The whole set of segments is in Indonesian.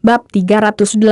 Bab 386,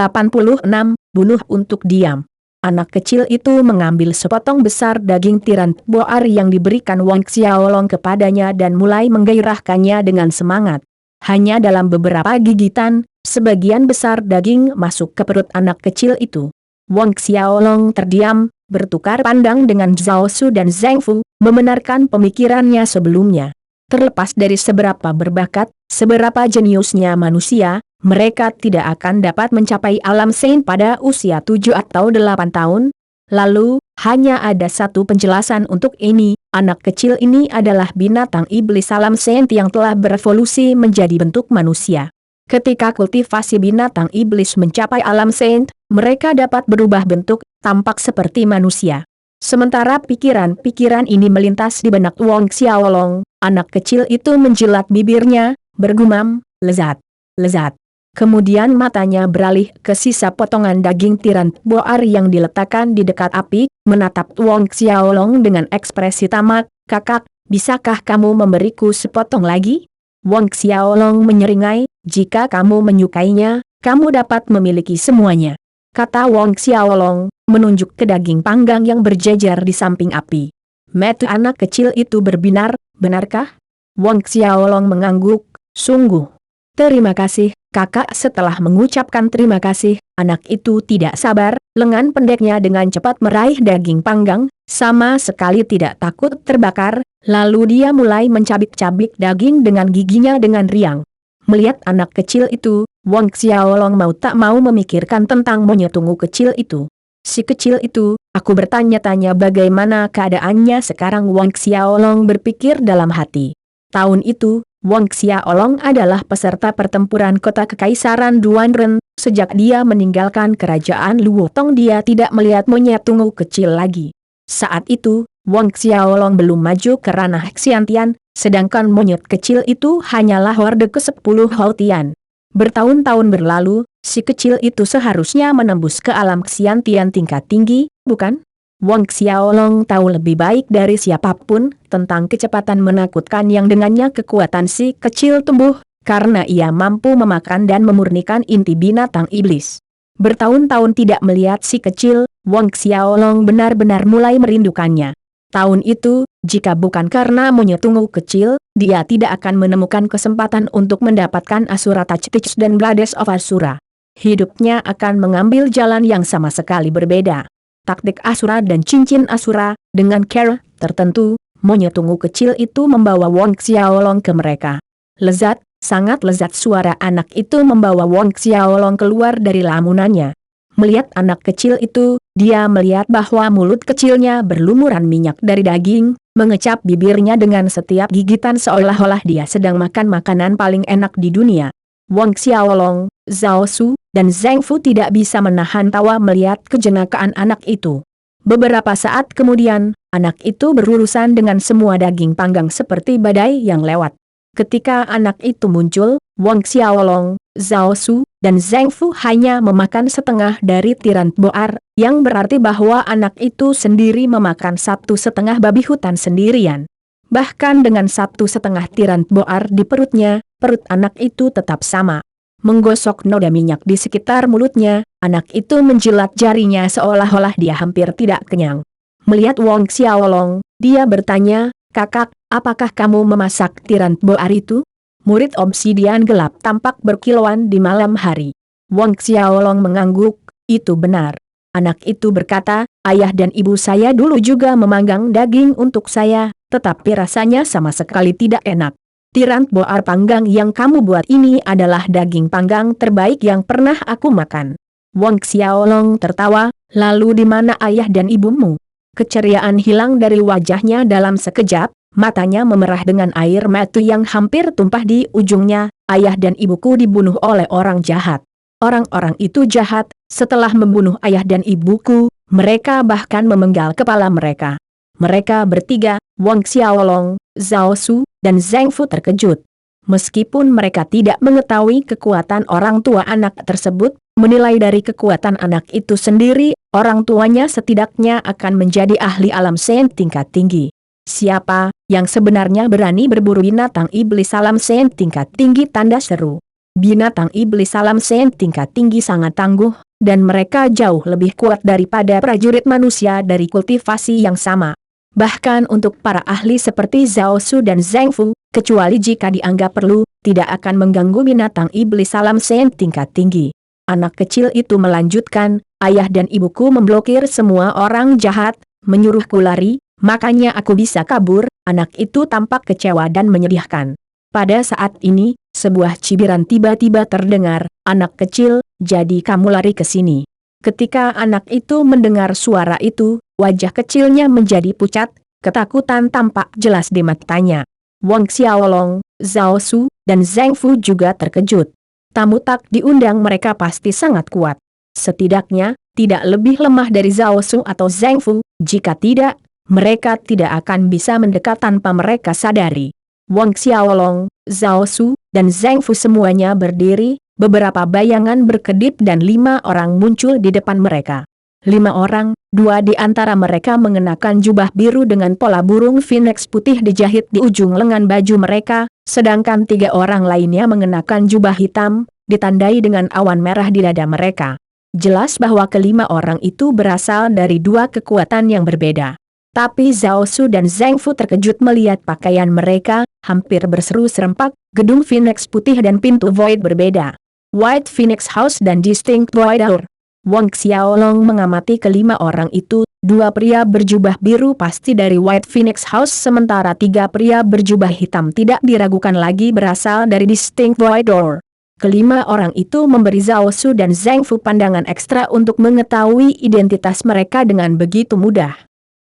bunuh untuk diam. Anak kecil itu mengambil sepotong besar daging tiran boar yang diberikan Wang Xiaolong kepadanya dan mulai menggairahkannya dengan semangat. Hanya dalam beberapa gigitan, sebagian besar daging masuk ke perut anak kecil itu. Wang Xiaolong terdiam, bertukar pandang dengan Zhao Su dan Zheng Fu, membenarkan pemikirannya sebelumnya. Terlepas dari seberapa berbakat, seberapa jeniusnya manusia, mereka tidak akan dapat mencapai alam Saint pada usia 7 atau 8 tahun. Lalu, hanya ada satu penjelasan untuk ini, anak kecil ini adalah binatang iblis alam Saint yang telah berevolusi menjadi bentuk manusia. Ketika kultivasi binatang iblis mencapai alam Saint, mereka dapat berubah bentuk, tampak seperti manusia. Sementara pikiran-pikiran ini melintas di benak Wang Xiaolong, anak kecil itu menjilat bibirnya, bergumam, lezat, lezat. Kemudian matanya beralih ke sisa potongan daging tiran boar yang diletakkan di dekat api, menatap Wang Xiaolong dengan ekspresi tamak, "Kakak, bisakah kamu memberiku sepotong lagi?" Wang Xiaolong menyeringai, "Jika kamu menyukainya, kamu dapat memiliki semuanya," kata Wang Xiaolong, menunjuk ke daging panggang yang berjejer di samping api. Mata anak kecil itu berbinar, "Benarkah?" Wang Xiaolong mengangguk, "Sungguh. Terima kasih, kakak." Setelah mengucapkan terima kasih, anak itu tidak sabar, lengan pendeknya dengan cepat meraih daging panggang, sama sekali tidak takut terbakar, lalu dia mulai mencabik-cabik daging dengan giginya dengan riang. Melihat anak kecil itu, Wang Xiaolong mau tak mau memikirkan tentang monyet tunggu kecil itu. Si kecil itu, aku bertanya-tanya bagaimana keadaannya sekarang. Wang Xiaolong berpikir dalam hati. Tahun itu, Wang Xiaolong adalah peserta pertempuran kota kekaisaran Duanren. Sejak dia meninggalkan kerajaan Luotong dia tidak melihat monyet tunggu kecil lagi. Saat itu, Wang Xiaolong belum maju ke ranah Xiantian, sedangkan monyet kecil itu hanyalah horde ke-10 Hautian. Bertahun-tahun berlalu, si kecil itu seharusnya menembus ke alam Xiantian tingkat tinggi, bukan? Wang Xiaolong tahu lebih baik dari siapapun tentang kecepatan menakutkan yang dengannya kekuatan si kecil tumbuh, karena ia mampu memakan dan memurnikan inti binatang iblis. Bertahun-tahun tidak melihat si kecil, Wang Xiaolong benar-benar mulai merindukannya. Tahun itu, jika bukan karena monyet tunggu kecil, dia tidak akan menemukan kesempatan untuk mendapatkan Asura Tactics dan Blades of Asura. Hidupnya akan mengambil jalan yang sama sekali berbeda. Taktik Asura dan cincin Asura, dengan cara tertentu, monyet tunggu kecil itu membawa Wang Xiaolong ke mereka. Lezat, sangat lezat suara anak itu membawa Wang Xiaolong keluar dari lamunannya. Melihat anak kecil itu, dia melihat bahwa mulut kecilnya berlumuran minyak dari daging, mengecap bibirnya dengan setiap gigitan seolah-olah dia sedang makan makanan paling enak di dunia. Wang Xiaolong, Zhao Su, dan Zheng Fu tidak bisa menahan tawa melihat kejenakaan anak itu. Beberapa saat kemudian, anak itu berurusan dengan semua daging panggang seperti badai yang lewat. Ketika anak itu muncul, Wang Xiaolong, Zhao Su, dan Zheng Fu hanya memakan setengah dari tiran boar, yang berarti bahwa anak itu sendiri memakan 1,5 babi hutan sendirian. Bahkan dengan 1,5 tiran boar di perutnya, perut anak itu tetap sama. Menggosok noda minyak di sekitar mulutnya, anak itu menjilat jarinya seolah-olah dia hampir tidak kenyang. Melihat Wang Xiaolong, dia bertanya, "Kakak, apakah kamu memasak tiran boar itu?" Murid obsidian gelap tampak berkilauan di malam hari. Wang Xiaolong mengangguk, "Itu benar." Anak itu berkata, "Ayah dan ibu saya dulu juga memanggang daging untuk saya, tetapi rasanya sama sekali tidak enak. Tiran boar panggang yang kamu buat ini adalah daging panggang terbaik yang pernah aku makan." Wang Xiaolong tertawa, "Lalu di mana ayah dan ibumu?" Keceriaan hilang dari wajahnya dalam sekejap. Matanya memerah dengan air mata yang hampir tumpah di ujungnya. "Ayah dan ibuku dibunuh oleh orang jahat. Orang-orang itu jahat, setelah membunuh ayah dan ibuku, mereka bahkan memenggal kepala mereka." Mereka bertiga, Wang Xiaolong, Zhao Su, dan Zheng Fu terkejut. Meskipun mereka tidak mengetahui kekuatan orang tua anak tersebut, menilai dari kekuatan anak itu sendiri, orang tuanya setidaknya akan menjadi ahli alam Saint tingkat tinggi. Siapa yang sebenarnya berani berburu binatang iblis alam Saint tingkat tinggi? Tanda seru. binatang iblis Salam Sen tingkat tinggi sangat tangguh, dan mereka jauh lebih kuat daripada prajurit manusia dari kultivasi yang sama. Bahkan untuk para ahli seperti Zhao Su dan Zheng Fu, kecuali jika dianggap perlu, tidak akan mengganggu binatang iblis Salam Sen tingkat tinggi. Anak kecil itu melanjutkan, ayah dan ibuku memblokir semua orang jahat, menyuruhku lari, makanya aku bisa kabur. Anak itu tampak kecewa dan menyedihkan. Pada saat ini, sebuah cibiran tiba-tiba terdengar, anak kecil, jadi kamu lari ke sini. Ketika anak itu mendengar suara itu, wajah kecilnya menjadi pucat, ketakutan tampak jelas di matanya. Wang Xiaolong, Zhao Su, dan Zheng Fu juga terkejut. Tamu tak diundang mereka pasti sangat kuat. Setidaknya, tidak lebih lemah dari Zhao Su atau Zheng Fu, jika tidak, mereka tidak akan bisa mendekat tanpa mereka sadari. Wang Xiaolong, Zhao Su, dan Zheng Fu semuanya berdiri, beberapa bayangan berkedip dan 5 orang muncul di depan mereka. 5 orang, 2 di antara mereka mengenakan jubah biru dengan pola burung phoenix putih dijahit di ujung lengan baju mereka, sedangkan 3 orang lainnya mengenakan jubah hitam, ditandai dengan awan merah di dada mereka. Jelas bahwa kelima orang itu berasal dari 2 kekuatan yang berbeda. Tapi Zhao Su dan Zheng Fu terkejut melihat pakaian mereka, hampir berseru serempak, gedung Phoenix putih dan pintu Void berbeda. White Phoenix House dan Distinct Void Door. Wang Xiaolong mengamati kelima orang itu, 2 pria berjubah biru pasti dari White Phoenix House sementara 3 pria berjubah hitam tidak diragukan lagi berasal dari Distinct Void Door. Kelima orang itu memberi Zhao Su dan Zheng Fu pandangan ekstra untuk mengetahui identitas mereka dengan begitu mudah.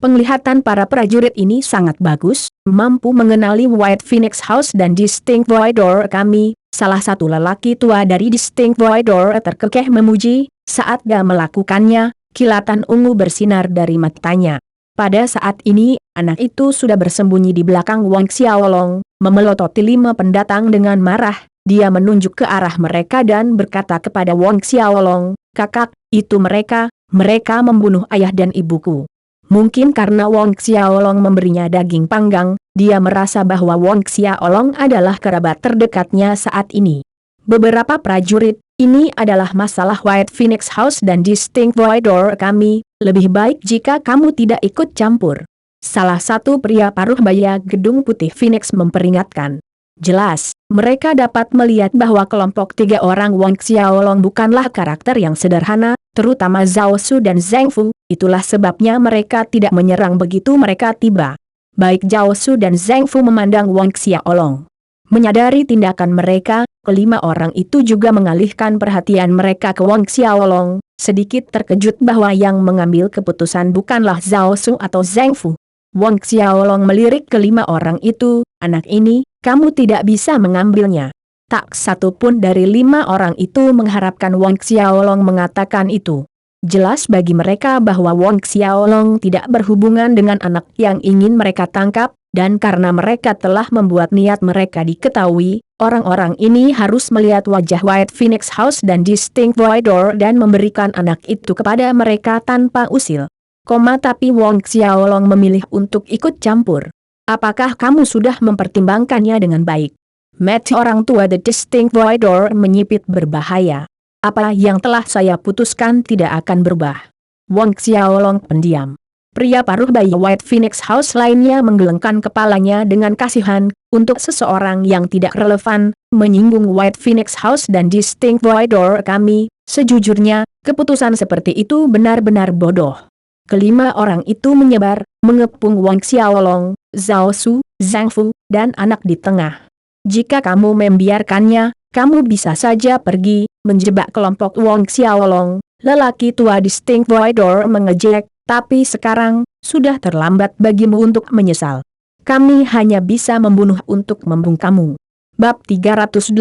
Penglihatan para prajurit ini sangat bagus, mampu mengenali White Phoenix House dan Distinct Void Door kami. Salah satu lelaki tua dari Distinct Void Door terkekeh memuji, saat dia melakukannya, kilatan ungu bersinar dari matanya. Pada saat ini, anak itu sudah bersembunyi di belakang Wang Xiaolong, memelototi 5 pendatang dengan marah. Dia menunjuk ke arah mereka dan berkata kepada Wang Xiaolong, "Kakak, itu mereka membunuh ayah dan ibuku." Mungkin karena Wang Xiaolong memberinya daging panggang, dia merasa bahwa Wang Xiaolong adalah kerabat terdekatnya saat ini. Beberapa prajurit, ini adalah masalah White Phoenix House dan Distinct Void Door kami, lebih baik jika kamu tidak ikut campur. Salah satu pria paruh baya gedung putih Phoenix memperingatkan. Jelas, mereka dapat melihat bahwa kelompok 3 orang Wang Xiaolong bukanlah karakter yang sederhana, terutama Zhao Su dan Zheng Fu, itulah sebabnya mereka tidak menyerang begitu mereka tiba. Baik Zhao Su dan Zheng Fu memandang Wang Xiaolong. Menyadari tindakan mereka, kelima orang itu juga mengalihkan perhatian mereka ke Wang Xiaolong, sedikit terkejut bahwa yang mengambil keputusan bukanlah Zhao Su atau Zheng Fu. Wang Xiaolong melirik kelima orang itu, anak ini, kamu tidak bisa mengambilnya. Tak satu pun dari 5 orang itu mengharapkan Wang Xiaolong mengatakan itu. Jelas bagi mereka bahwa Wang Xiaolong tidak berhubungan dengan anak yang ingin mereka tangkap, dan karena mereka telah membuat niat mereka diketahui, orang-orang ini harus melihat wajah White Phoenix House dan Distinct Void Door dan memberikan anak itu kepada mereka tanpa usil. Tapi Wang Xiaolong memilih untuk ikut campur. Apakah kamu sudah mempertimbangkannya dengan baik? Mata orang tua The Distinct Void Door menyipit berbahaya. Apa yang telah saya putuskan tidak akan berubah. Wang Xiaolong pendiam. Pria paruh baya White Phoenix House lainnya menggelengkan kepalanya dengan kasihan, untuk seseorang yang tidak relevan, menyinggung White Phoenix House dan Distinct Void Door kami, sejujurnya, keputusan seperti itu benar-benar bodoh. Kelima orang itu menyebar, mengepung Wang Xiaolong, Zhao Su, Zheng Fu, dan anak di tengah. Jika kamu membiarkannya, kamu bisa saja pergi, menjebak kelompok Wang Xiaolong. Lelaki tua Distinct Void Door mengejek, tapi sekarang, sudah terlambat bagimu untuk menyesal. Kami hanya bisa membunuh untuk membungkamu. Bab 387,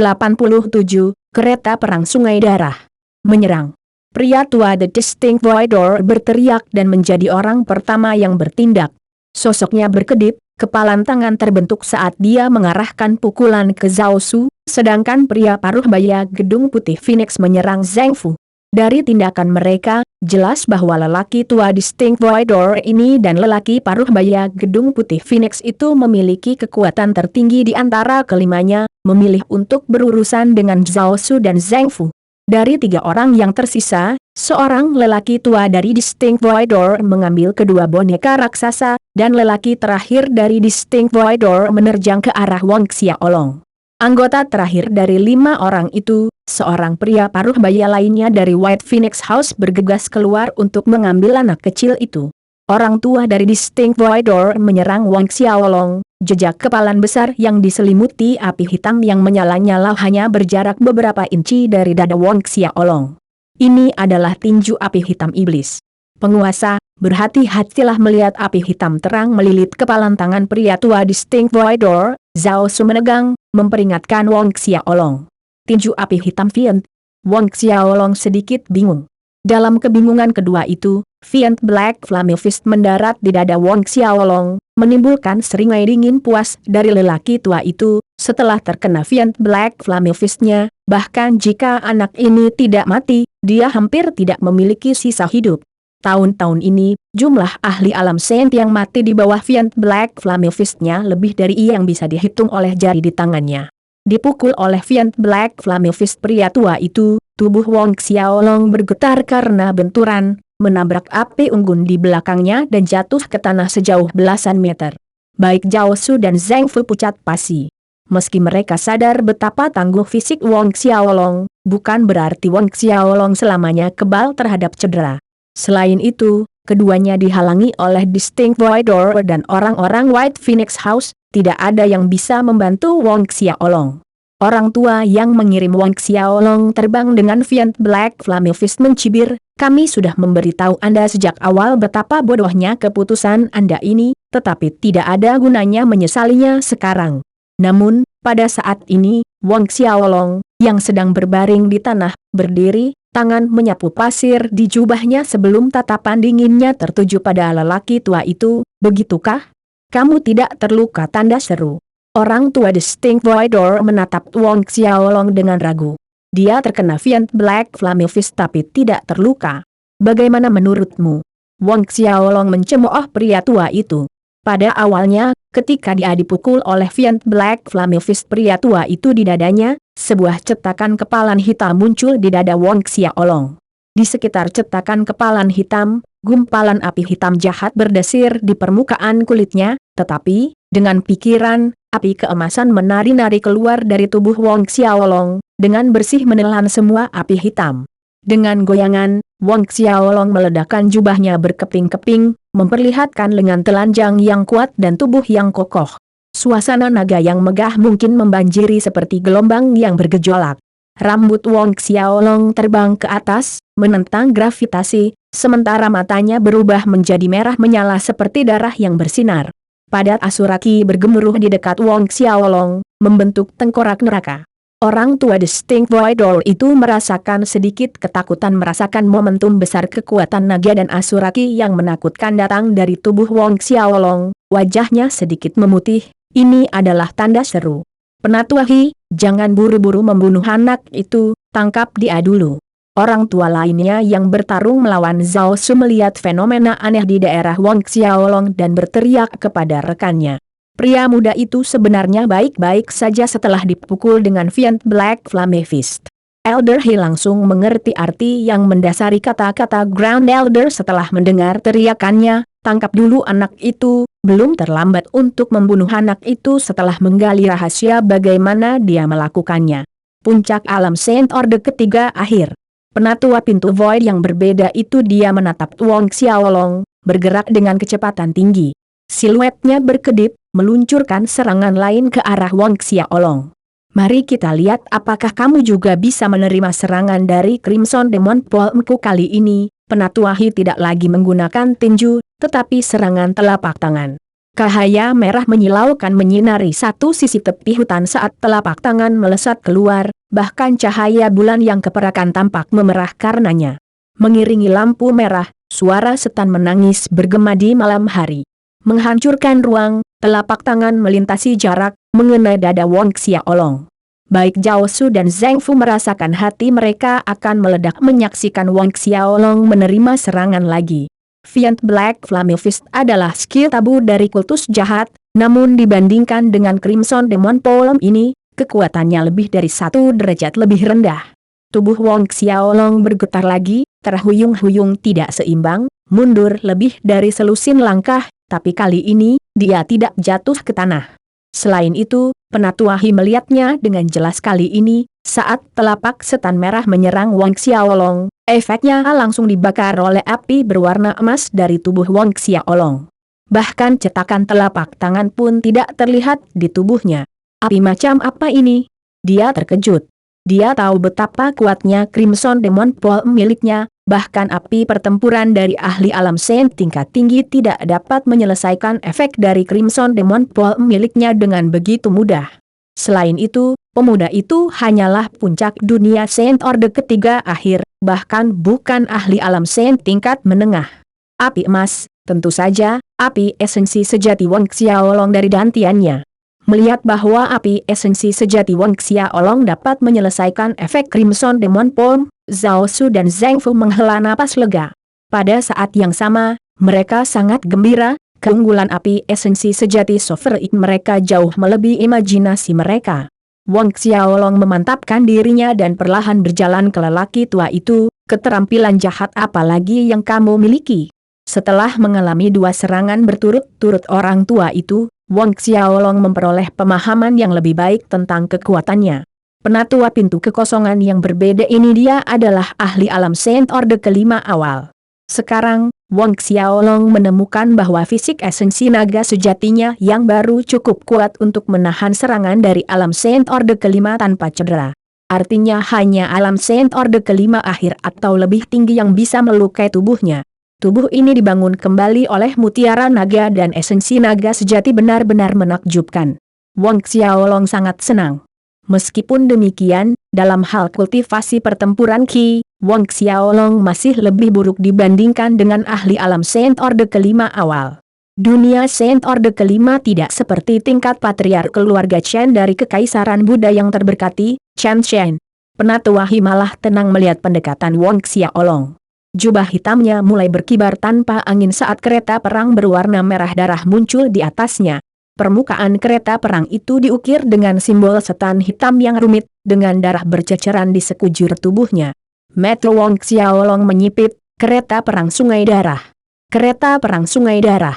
Kereta Perang Sungai Darah. Menyerang. Pria tua The Distinct Void Door berteriak dan menjadi orang pertama yang bertindak. Sosoknya berkedip, kepalan tangan terbentuk saat dia mengarahkan pukulan ke Zhao Su, sedangkan pria paruh baya gedung putih Phoenix menyerang Zheng Fu. Dari tindakan mereka, jelas bahwa lelaki tua Distinct Void Door ini dan lelaki paruh baya gedung putih Phoenix itu memiliki kekuatan tertinggi di antara kelimanya, memilih untuk berurusan dengan Zhao Su dan Zheng Fu. Dari 3 orang yang tersisa, seorang lelaki tua dari Distinct Voidor mengambil kedua boneka raksasa, dan lelaki terakhir dari Distinct Voidor menerjang ke arah Wang Xiaolong. Anggota terakhir dari 5 orang itu, seorang pria paruh baya lainnya dari White Phoenix House bergegas keluar untuk mengambil anak kecil itu. Orang tua dari Distinct Voidor menyerang Wang Xiaolong, jejak kepalan besar yang diselimuti api hitam yang menyala-nyala hanya berjarak beberapa inci dari dada Wang Xiaolong. Ini adalah tinju api hitam iblis. Penguasa, berhati-hatilah melihat api hitam terang melilit kepalan tangan pria tua Distinct Voidor. Zhao Su menegang, memperingatkan Wang Xiaolong. Tinju api hitam Fiend. Wang Xiaolong sedikit bingung. Dalam kebingungan kedua itu, Fiend Black Flame Fist mendarat di dada Wang Xiaolong, menimbulkan seringai dingin puas dari lelaki tua itu. Setelah terkena Fiend Black Flame Fist-nya, bahkan jika anak ini tidak mati, dia hampir tidak memiliki sisa hidup. Tahun-tahun ini, jumlah ahli alam saint yang mati di bawah Fiend Black Flame Fist-nya lebih dari yang bisa dihitung oleh jari di tangannya. Dipukul oleh Fiend Black Flame Fist pria tua itu, tubuh Wang Xiaolong bergetar karena benturan, menabrak api unggun di belakangnya dan jatuh ke tanah sejauh belasan meter. Baik Zhao Su dan Zheng Fu pucat pasi. Meski mereka sadar betapa tangguh fisik Wang Xiaolong, bukan berarti Wang Xiaolong selamanya kebal terhadap cedera. Selain itu, keduanya dihalangi oleh Distinct Voidor dan orang-orang White Phoenix House, tidak ada yang bisa membantu Wang Xiaolong. Orang tua yang mengirim Wang Xiaolong terbang dengan Fiend Black Flame Fist mencibir, kami sudah memberitahu Anda sejak awal betapa bodohnya keputusan Anda ini, tetapi tidak ada gunanya menyesalinya sekarang. Namun, pada saat ini, Wang Xiaolong, yang sedang berbaring di tanah, berdiri, tangan menyapu pasir di jubahnya sebelum tatapan dinginnya tertuju pada lelaki tua itu. Begitukah? Kamu tidak terluka? Tanda seru. Orang tua Distinct Voidor menatap Wang Xiaolong dengan ragu. Dia terkena Fiend Black Flame Fist tapi tidak terluka. Bagaimana menurutmu? Wang Xiaolong mencemooh pria tua itu. Pada awalnya, ketika dia dipukul oleh Fiend Black Flame Fist pria tua itu di dadanya, sebuah cetakan kepalan hitam muncul di dada Wang Xiaolong. Di sekitar cetakan kepalan hitam, gumpalan api hitam jahat berdesir di permukaan kulitnya, tetapi, dengan pikiran, api keemasan menari-nari keluar dari tubuh Wang Xiaolong, dengan bersih menelan semua api hitam. Dengan goyangan, Wang Xiaolong meledakkan jubahnya berkeping-keping, memperlihatkan lengan telanjang yang kuat dan tubuh yang kokoh. Suasana naga yang megah mungkin membanjiri seperti gelombang yang bergejolak. Rambut Wang Xiaolong terbang ke atas, menentang gravitasi, sementara matanya berubah menjadi merah menyala seperti darah yang bersinar. Padat Asuraki bergemuruh di dekat Wang Xiaolong, membentuk tengkorak neraka. Orang tua Distinct Voidor itu merasakan sedikit ketakutan merasakan momentum besar kekuatan naga dan Asuraki yang menakutkan datang dari tubuh Wang Xiaolong. Wajahnya sedikit memutih. Ini adalah tanda seru. Penatuahi, jangan buru-buru membunuh anak itu, tangkap dia dulu. Orang tua lainnya yang bertarung melawan Zhao Su melihat fenomena aneh di daerah Wang Xiaolong dan berteriak kepada rekannya. Pria muda itu sebenarnya baik-baik saja setelah dipukul dengan Fiend Black Flame Fist. Elder He langsung mengerti arti yang mendasari kata-kata Ground Elder setelah mendengar teriakannya, tangkap dulu anak itu, belum terlambat untuk membunuh anak itu setelah menggali rahasia bagaimana dia melakukannya. Puncak alam Saint Orde ketiga akhir. Penatua pintu Void yang berbeda itu dia menatap Wang Xiaolong, bergerak dengan kecepatan tinggi. Siluetnya berkedip, meluncurkan serangan lain ke arah Wang Xiaolong. Mari kita lihat apakah kamu juga bisa menerima serangan dari Crimson Demon Palmku kali ini. Penatua He tidak lagi menggunakan tinju, tetapi serangan telapak tangan. Cahaya merah menyilaukan menyinari satu sisi tepi hutan saat telapak tangan melesat keluar, bahkan cahaya bulan yang keperakan tampak memerah karenanya. Mengiringi lampu merah, suara setan menangis bergema di malam hari. Menghancurkan ruang, telapak tangan melintasi jarak, mengenai dada Wang Xiaolong. Baik Zhao Su dan Zheng Fu merasakan hati mereka akan meledak menyaksikan Wang Xiaolong menerima serangan lagi. Fiend Black Flame Fist adalah skill tabu dari kultus jahat, namun dibandingkan dengan Crimson Demon Palm ini, kekuatannya lebih dari 1 derajat lebih rendah. Tubuh Wong Xiaolong bergetar lagi, terhuyung-huyung tidak seimbang, mundur lebih dari selusin langkah, tapi kali ini, dia tidak jatuh ke tanah. Selain itu, Penatua Hi melihatnya dengan jelas kali ini, saat telapak setan merah menyerang Wong Xiaolong, efeknya langsung dibakar oleh api berwarna emas dari tubuh Wong Xiaolong. Bahkan cetakan telapak tangan pun tidak terlihat di tubuhnya. Api macam apa ini? Dia terkejut. Dia tahu betapa kuatnya Crimson Demon Ball miliknya, bahkan api pertempuran dari ahli alam sen tingkat tinggi tidak dapat menyelesaikan efek dari Crimson Demon Ball miliknya dengan begitu mudah. Selain itu, pemuda itu hanyalah puncak dunia Saint Orde ketiga akhir, bahkan bukan ahli alam sen tingkat menengah. Api emas, tentu saja, api esensi sejati Wong Xiaolong dari dantiannya. Melihat bahwa api esensi sejati Wong Xiaolong dapat menyelesaikan efek Crimson Demon Palm, Zhao Su dan Zheng Fu menghela napas lega. Pada saat yang sama, mereka sangat gembira, keunggulan api esensi sejati Sovereign mereka jauh melebihi imajinasi mereka. Wong Xiaolong memantapkan dirinya dan perlahan berjalan ke lelaki tua itu, keterampilan jahat apa lagi yang kamu miliki? Setelah mengalami 2 serangan berturut-turut orang tua itu, Wong Xiaolong memperoleh pemahaman yang lebih baik tentang kekuatannya. Penatua pintu kekosongan yang berbeda ini dia adalah ahli alam Saint Orde kelima awal. Sekarang, Wong Xiaolong menemukan bahwa fisik esensi naga sejatinya yang baru cukup kuat untuk menahan serangan dari alam Saint Orde kelima tanpa cedera. Artinya hanya alam Saint Orde kelima akhir atau lebih tinggi yang bisa melukai tubuhnya. Tubuh ini dibangun kembali oleh mutiara naga dan esensi naga sejati benar-benar menakjubkan. Wong Xiaolong sangat senang. Meskipun demikian, dalam hal kultivasi pertempuran Qi, Wong Xiaolong masih lebih buruk dibandingkan dengan ahli alam Saint Orde kelima awal. Dunia Saint Orde kelima tidak seperti tingkat patriark keluarga Chen dari Kekaisaran Buddha yang terberkati, Chen Chen. Penatua Hi malah tenang melihat pendekatan Wong Xiaolong. Jubah hitamnya mulai berkibar tanpa angin saat kereta perang berwarna merah darah muncul di atasnya. Permukaan kereta perang itu diukir dengan simbol setan hitam yang rumit, dengan darah berceceran di sekujur tubuhnya. Mata Wong Xiaolong menyipit, kereta perang sungai darah. Kereta perang sungai darah.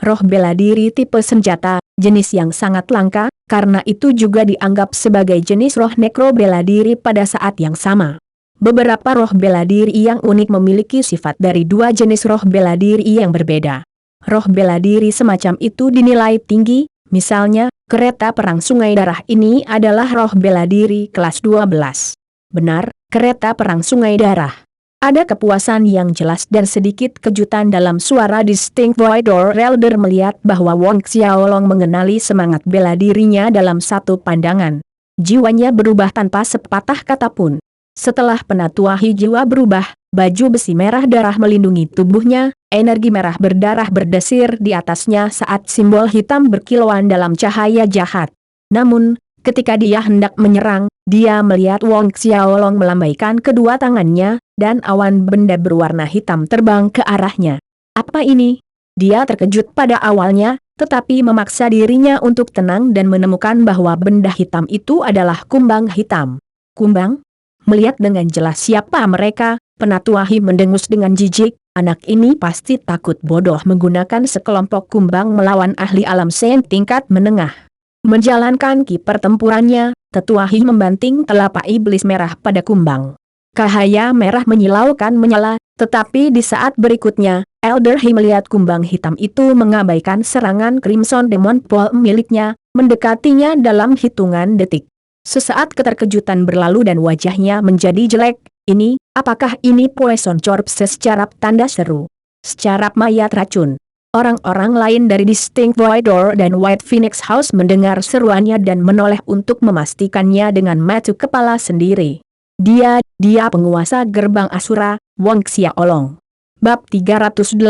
Roh bela diri tipe senjata, jenis yang sangat langka, karena itu juga dianggap sebagai jenis roh nekro bela diri pada saat yang sama. Beberapa roh bela diri yang unik memiliki sifat dari 2 jenis roh bela diri yang berbeda. Roh bela diri semacam itu dinilai tinggi, misalnya, kereta perang sungai darah ini adalah roh bela diri kelas 12. Benar, kereta perang sungai darah. Ada kepuasan yang jelas dan sedikit kejutan dalam suara Distinct Void Elder melihat bahwa Wong Xiaolong mengenali semangat bela dirinya dalam satu pandangan. Jiwanya berubah tanpa sepatah kata pun. Setelah Penatua Hi jiwa berubah, baju besi merah darah melindungi tubuhnya, energi merah berdarah berdesir di atasnya saat simbol hitam berkilauan dalam cahaya jahat. Namun, ketika dia hendak menyerang, dia melihat Wong Xiaolong melambaikan kedua tangannya, dan awan benda berwarna hitam terbang ke arahnya. Apa ini? Dia terkejut pada awalnya, tetapi memaksa dirinya untuk tenang dan menemukan bahwa benda hitam itu adalah kumbang hitam. Kumbang? Melihat dengan jelas siapa mereka, Penatua Hi mendengus dengan jijik, anak ini pasti takut bodoh menggunakan sekelompok kumbang melawan ahli alam sen tingkat menengah. Menjalankan ki pertempurannya, Tetua Hi membanting telapak iblis merah pada kumbang. Cahaya merah menyilaukan menyala, tetapi di saat berikutnya, Elder Hi melihat kumbang hitam itu mengabaikan serangan Crimson Demon Ball miliknya, mendekatinya dalam hitungan detik. Sesaat keterkejutan berlalu dan wajahnya menjadi jelek. Ini, apakah ini Poison Corpse secarap tanda seru? Secarap mayat racun. Orang-orang lain dari Distinct Void Door dan White Phoenix House mendengar seruannya dan menoleh untuk memastikannya dengan mata kepala sendiri. Dia penguasa gerbang Asura, Wong Xiaolong. Bab 388,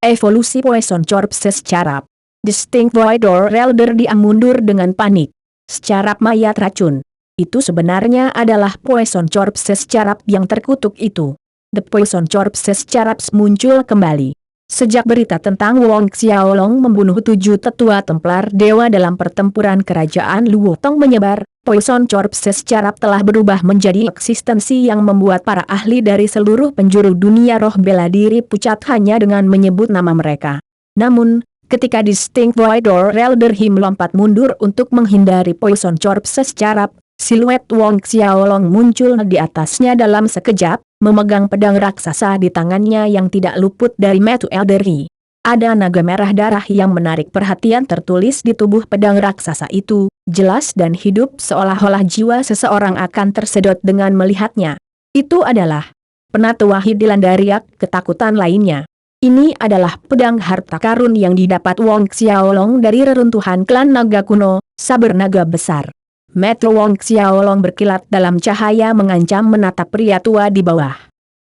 Evolusi Poison Corpse secarap. Distinct Void Door Elder diam mundur dengan panik. Secarap mayat racun. Itu sebenarnya adalah Poison Corpse secarap yang terkutuk itu. The Poison Corpse secarap muncul kembali. Sejak berita tentang Wong Xiaolong membunuh 7 tetua Templar Dewa dalam pertempuran kerajaan Luotong menyebar, Poison Corpses Carap telah berubah menjadi eksistensi yang membuat para ahli dari seluruh penjuru dunia roh bela diri pucat hanya dengan menyebut nama mereka. Namun, ketika Distinct Void or Elderhim melompat mundur untuk menghindari Poison Corpses Carap, siluet Wong Xiaolong muncul di atasnya dalam sekejap, memegang pedang raksasa di tangannya yang tidak luput dari metu Elderhi. Ada naga merah darah yang menarik perhatian tertulis di tubuh pedang raksasa itu, jelas dan hidup seolah-olah jiwa seseorang akan tersedot dengan melihatnya. Itu adalah Penatua Hidilandariak, ketakutan lainnya. Ini adalah pedang harta karun yang didapat Wong Xiaolong dari reruntuhan klan naga kuno, saber naga besar. Mata Wong Xiaolong berkilat dalam cahaya mengancam menatap pria tua di bawah.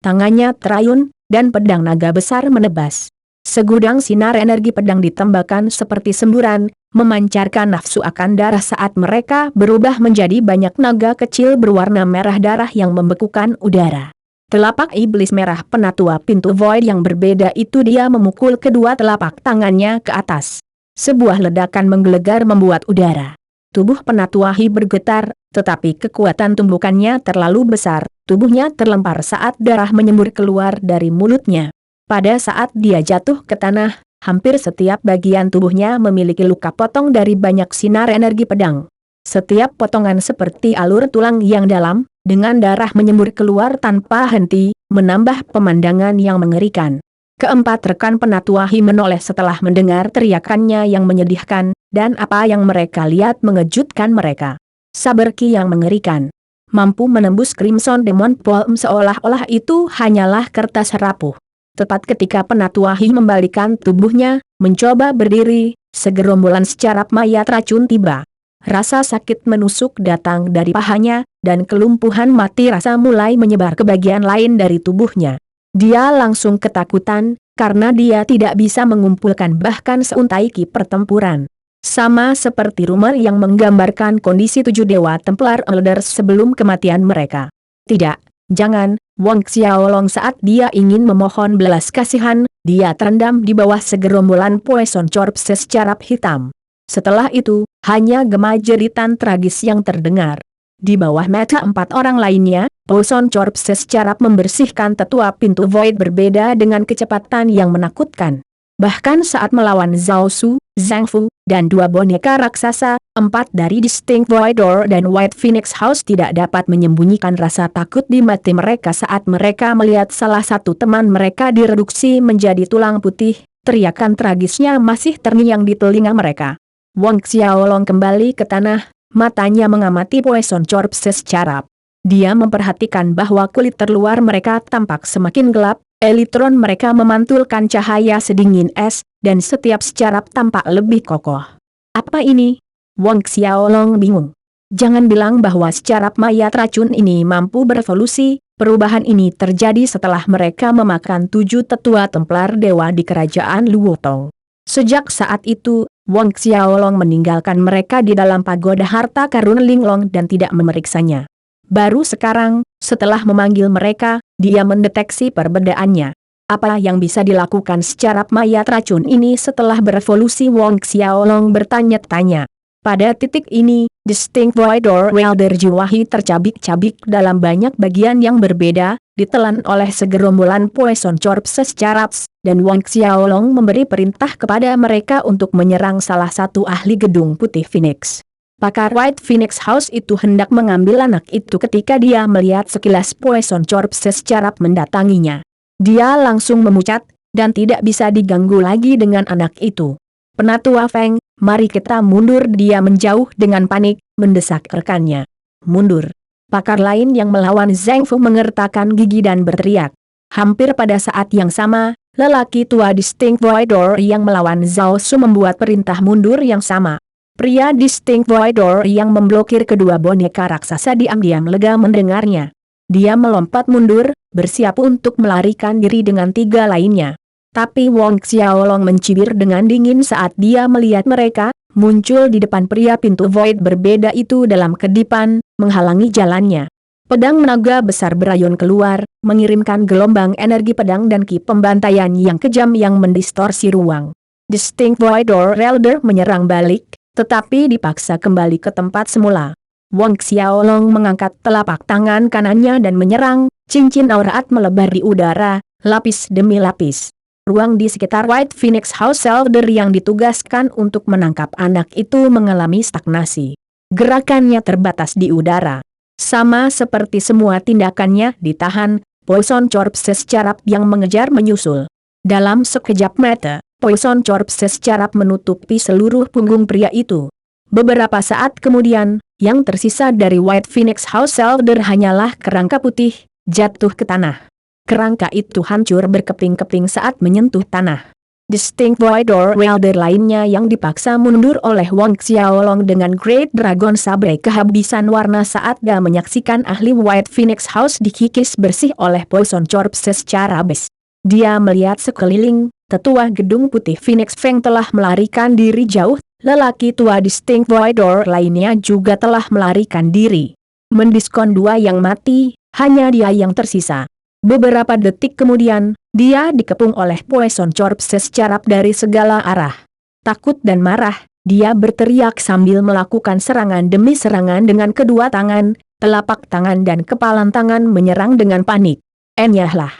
Tangannya terayun, dan pedang naga besar menebas. Segudang sinar energi pedang ditembakkan seperti semburan, memancarkan nafsu akan darah saat mereka berubah menjadi banyak naga kecil berwarna merah darah yang membekukan udara. Telapak iblis merah penatua pintu void yang berbeda itu dia memukul kedua telapak tangannya ke atas. Sebuah ledakan menggelegar membuat udara. Tubuh penatua Hi bergetar, tetapi kekuatan tumbukannya terlalu besar, tubuhnya terlempar saat darah menyembur keluar dari mulutnya. Pada saat dia jatuh ke tanah, hampir setiap bagian tubuhnya memiliki luka potong dari banyak sinar energi pedang. Setiap potongan seperti alur tulang yang dalam, dengan darah menyembur keluar tanpa henti, menambah pemandangan yang mengerikan. Keempat rekan penatua Hi menoleh setelah mendengar teriakannya yang menyedihkan, dan apa yang mereka lihat mengejutkan mereka. Saber ki yang mengerikan. Mampu menembus Crimson Demon Palm seolah-olah itu hanyalah kertas rapuh. Tepat ketika penatua Hi membalikan tubuhnya, mencoba berdiri, segerombolan secarap mayat racun tiba. Rasa sakit menusuk datang dari pahanya, dan kelumpuhan mati rasa mulai menyebar ke bagian lain dari tubuhnya. Dia langsung ketakutan, karena dia tidak bisa mengumpulkan bahkan seuntai ki pertempuran. Sama seperti rumor yang menggambarkan kondisi 7 Dewa Templar Elders sebelum kematian mereka. Tidak, jangan, Wong Xiaolong saat dia ingin memohon belas kasihan, dia terendam di bawah segerombolan Poison Corpses Carap hitam. Setelah itu, hanya gema jeritan tragis yang terdengar. Di bawah mata 4 orang lainnya, Poison Corpses Carap membersihkan tetua pintu void berbeda dengan kecepatan yang menakutkan. Bahkan saat melawan Zhao Su, Zhang Fu, dan 2 boneka raksasa, 4 dari Distinct Void Door dan White Phoenix House tidak dapat menyembunyikan rasa takut di mata mereka saat mereka melihat salah satu teman mereka direduksi menjadi tulang putih. Teriakan tragisnya masih terngiang di telinga mereka. Wong Xiaolong kembali ke tanah, matanya mengamati Poison Corpses Carap. Dia memperhatikan bahwa kulit terluar mereka tampak semakin gelap, elitron mereka memantulkan cahaya sedingin es, dan setiap secarap tampak lebih kokoh. Apa ini? Wong Xiaolong bingung. Jangan bilang bahwa secarap mayat racun ini mampu berevolusi. Perubahan ini terjadi setelah mereka memakan 7 tetua Templar Dewa di kerajaan Luotong. Sejak saat itu, Wong Xiaolong meninggalkan mereka di dalam pagoda harta karun Linglong dan tidak memeriksanya. Baru sekarang, setelah memanggil mereka, dia mendeteksi perbedaannya. Apa yang bisa dilakukan secarap mayat racun ini setelah berevolusi? Wong Xiaolong bertanya-tanya. Pada titik ini, Distinct Void or Elder Jiwahi tercabik-cabik dalam banyak bagian yang berbeda, ditelan oleh segerombolan Poison Corpses Caraps, dan Wong Xiaolong memberi perintah kepada mereka untuk menyerang salah satu ahli gedung putih Phoenix. Pakar White Phoenix House itu hendak mengambil anak itu ketika dia melihat sekilas Poison Corpses Carap mendatanginya. Dia langsung memucat, dan tidak bisa diganggu lagi dengan anak itu. Penatua Feng, mari kita mundur. Dia menjauh dengan panik, mendesak rekannya. Mundur. Pakar lain yang melawan Zhang Fu mengertakkan gigi dan berteriak. Hampir pada saat yang sama, lelaki tua Distinct Void Door yang melawan Zhao Su membuat perintah mundur yang sama. Pria Distinct Void Door yang memblokir kedua boneka raksasa diam-diam lega mendengarnya. Dia melompat mundur, bersiap untuk melarikan diri dengan 3 lainnya. Tapi Wong Xiaolong mencibir dengan dingin saat dia melihat mereka muncul di depan pria pintu void berbeda itu dalam kedipan, menghalangi jalannya. Pedang naga besar berayun keluar, mengirimkan gelombang energi pedang dan ki pembantaian yang kejam yang mendistorsi ruang. Distinct Void Elder menyerang balik, tetapi dipaksa kembali ke tempat semula. Wang Xiaolong mengangkat telapak tangan kanannya dan menyerang, cincin aurat melebar di udara, lapis demi lapis. Ruang di sekitar White Phoenix House Elder yang ditugaskan untuk menangkap anak itu mengalami stagnasi. Gerakannya terbatas di udara. Sama seperti semua tindakannya ditahan, Poison Corpses Carap yang mengejar menyusul. Dalam sekejap mata, Poison Corpses Carap menutupi seluruh punggung pria itu. Beberapa saat kemudian, yang tersisa dari White Phoenix House Elder hanyalah kerangka putih, jatuh ke tanah. Kerangka itu hancur berkeping-keping saat menyentuh tanah. Distinct Void Elder lainnya yang dipaksa mundur oleh Wang Xiaolong dengan Great Dragon Sabre kehabisan warna saat dia menyaksikan ahli White Phoenix House dikikis bersih oleh Poison Corpses secara bes. Dia melihat sekeliling, tetua gedung putih Phoenix Feng telah melarikan diri jauh. Lelaki tua Distinct Void lainnya juga telah melarikan diri. Mendiskon dua yang mati, hanya dia yang tersisa. Beberapa detik kemudian, dia dikepung oleh Poison Corpses Carap dari segala arah. Takut dan marah, dia berteriak sambil melakukan serangan demi serangan dengan kedua tangan, telapak tangan dan kepalan tangan menyerang dengan panik. Enyahlah.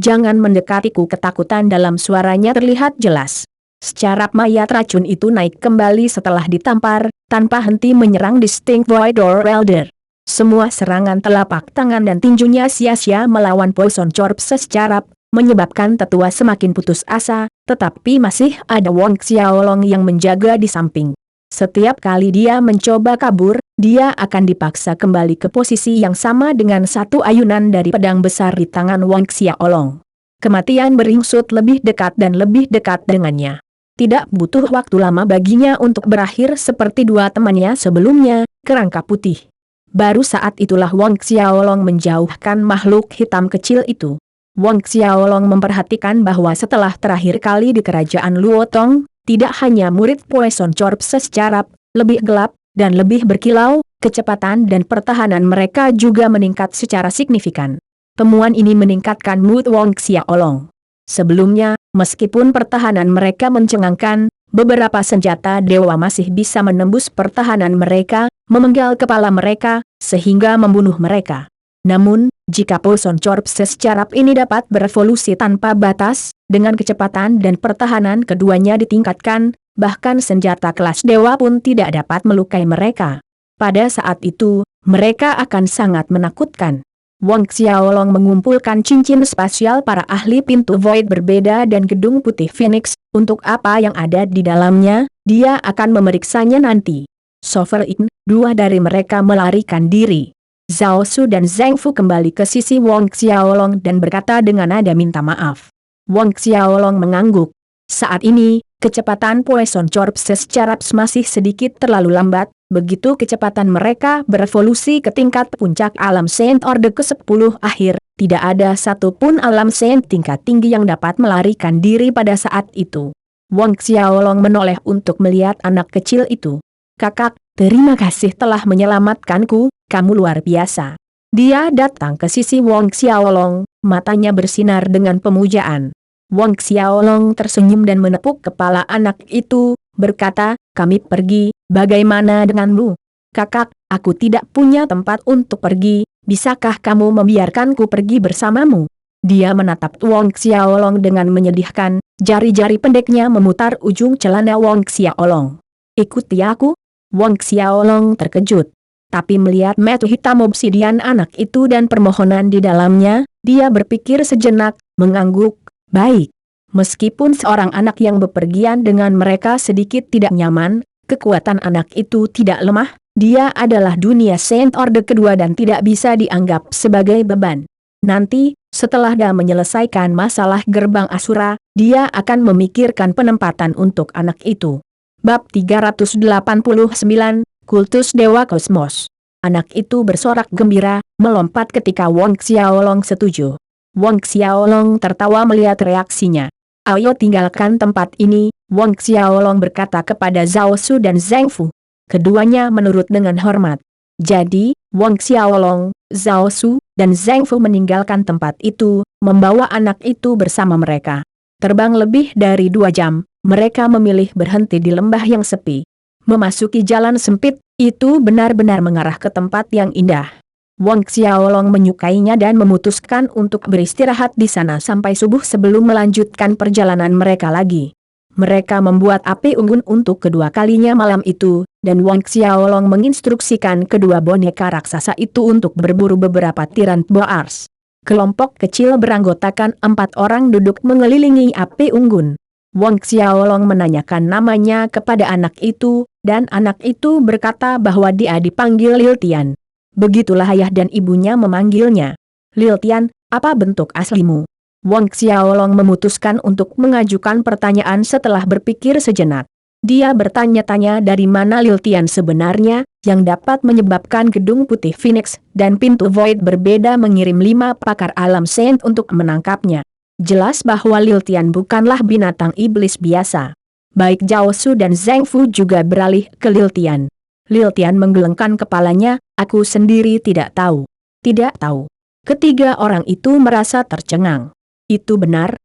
Jangan mendekatiku, ketakutan dalam suaranya terlihat jelas. Secara mayat racun itu naik kembali setelah ditampar, tanpa henti menyerang Distinct Void Elder. Semua serangan telapak tangan dan tinjunya sia-sia melawan Poison Corpses Carap, menyebabkan tetua semakin putus asa, tetapi masih ada Wang Xiaolong yang menjaga di samping. Setiap kali dia mencoba kabur, dia akan dipaksa kembali ke posisi yang sama dengan satu ayunan dari pedang besar di tangan Wang Xiaolong. Kematian beringsut lebih dekat dan lebih dekat dengannya. Tidak butuh waktu lama baginya untuk berakhir seperti dua temannya sebelumnya, kerangka putih. Baru saat itulah Wang Xiaolong menjauhkan makhluk hitam kecil itu. Wang Xiaolong memperhatikan bahwa setelah terakhir kali di kerajaan Luotong, tidak hanya murid Poison Corpses Carap, lebih gelap, dan lebih berkilau, kecepatan dan pertahanan mereka juga meningkat secara signifikan. Temuan ini meningkatkan mood Wang Xiaolong. Sebelumnya, meskipun pertahanan mereka mencengangkan, beberapa senjata dewa masih bisa menembus pertahanan mereka, memenggal kepala mereka, sehingga membunuh mereka. Namun, jika Poison Corpses Carap ini dapat berevolusi tanpa batas, dengan kecepatan dan pertahanan keduanya ditingkatkan, bahkan senjata kelas dewa pun tidak dapat melukai mereka. Pada saat itu, mereka akan sangat menakutkan. Wang Xiaolong mengumpulkan cincin spasial para ahli pintu void berbeda dan gedung putih Phoenix, untuk apa yang ada di dalamnya, dia akan memeriksanya nanti. Sovereign, dua dari mereka melarikan diri. Zhao Su dan Zheng Fu kembali ke sisi Wang Xiaolong dan berkata dengan nada minta maaf. Wang Xiaolong mengangguk. Saat ini, kecepatan Poison Corpses Carap masih sedikit terlalu lambat. Begitu kecepatan mereka berevolusi ke tingkat puncak alam Saint Orde ke-10 akhir, tidak ada satupun alam Saint tingkat tinggi yang dapat melarikan diri pada saat itu. Wang Xiaolong menoleh untuk melihat anak kecil itu. Kakak, terima kasih telah menyelamatkanku, kamu luar biasa. Dia datang ke sisi Wang Xiaolong, matanya bersinar dengan pemujaan. Wang Xiaolong tersenyum dan menepuk kepala anak itu, berkata, kami pergi, bagaimana denganmu? Kakak, aku tidak punya tempat untuk pergi, bisakah kamu membiarkanku pergi bersamamu? Dia menatap Wang Xiaolong dengan menyedihkan, jari-jari pendeknya memutar ujung celana Wang Xiaolong. Ikuti aku? Wang Xiaolong terkejut. Tapi melihat mata hitam obsidian anak itu dan permohonan di dalamnya, dia berpikir sejenak, mengangguk, baik. Meskipun seorang anak yang bepergian dengan mereka sedikit tidak nyaman, kekuatan anak itu tidak lemah, dia adalah dunia Saint Orde kedua dan tidak bisa dianggap sebagai beban. Nanti, setelah dia menyelesaikan masalah gerbang Asura, dia akan memikirkan penempatan untuk anak itu. Bab 389, Kultus Dewa Kosmos. Anak itu bersorak gembira, melompat ketika Wang Xiaolong setuju. Wang Xiaolong tertawa melihat reaksinya. Ayo tinggalkan tempat ini, Wang Xiaolong berkata kepada Zhao Su dan Zheng Fu. Keduanya menurut dengan hormat. Jadi, Wang Xiaolong, Zhao Su, dan Zheng Fu meninggalkan tempat itu, membawa anak itu bersama mereka. Terbang lebih dari 2 jam, mereka memilih berhenti di lembah yang sepi. Memasuki jalan sempit, itu benar-benar mengarah ke tempat yang indah. Wang Xiaolong menyukainya dan memutuskan untuk beristirahat di sana sampai subuh sebelum melanjutkan perjalanan mereka lagi. Mereka membuat api unggun untuk kedua kalinya malam itu, dan Wang Xiaolong menginstruksikan kedua boneka raksasa itu untuk berburu beberapa tiran boars. Kelompok kecil beranggotakan 4 orang duduk mengelilingi api unggun. Wang Xiaolong menanyakan namanya kepada anak itu, dan anak itu berkata bahwa dia dipanggil Lil Tian. Begitulah ayah dan ibunya memanggilnya. Lil Tian, apa bentuk aslimu? Wang Xiaolong memutuskan untuk mengajukan pertanyaan setelah berpikir sejenak. Dia bertanya-tanya dari mana Lil Tian sebenarnya, yang dapat menyebabkan gedung putih Phoenix dan pintu Void berbeda mengirim 5 pakar alam Saint untuk menangkapnya. Jelas bahwa Lil Tian bukanlah binatang iblis biasa. Baik Zhao Su dan Zheng Fu juga beralih ke Lil Tian. Lil Tian menggelengkan kepalanya, aku sendiri tidak tahu. Tidak tahu. Ketiga orang itu merasa tercengang. Itu benar,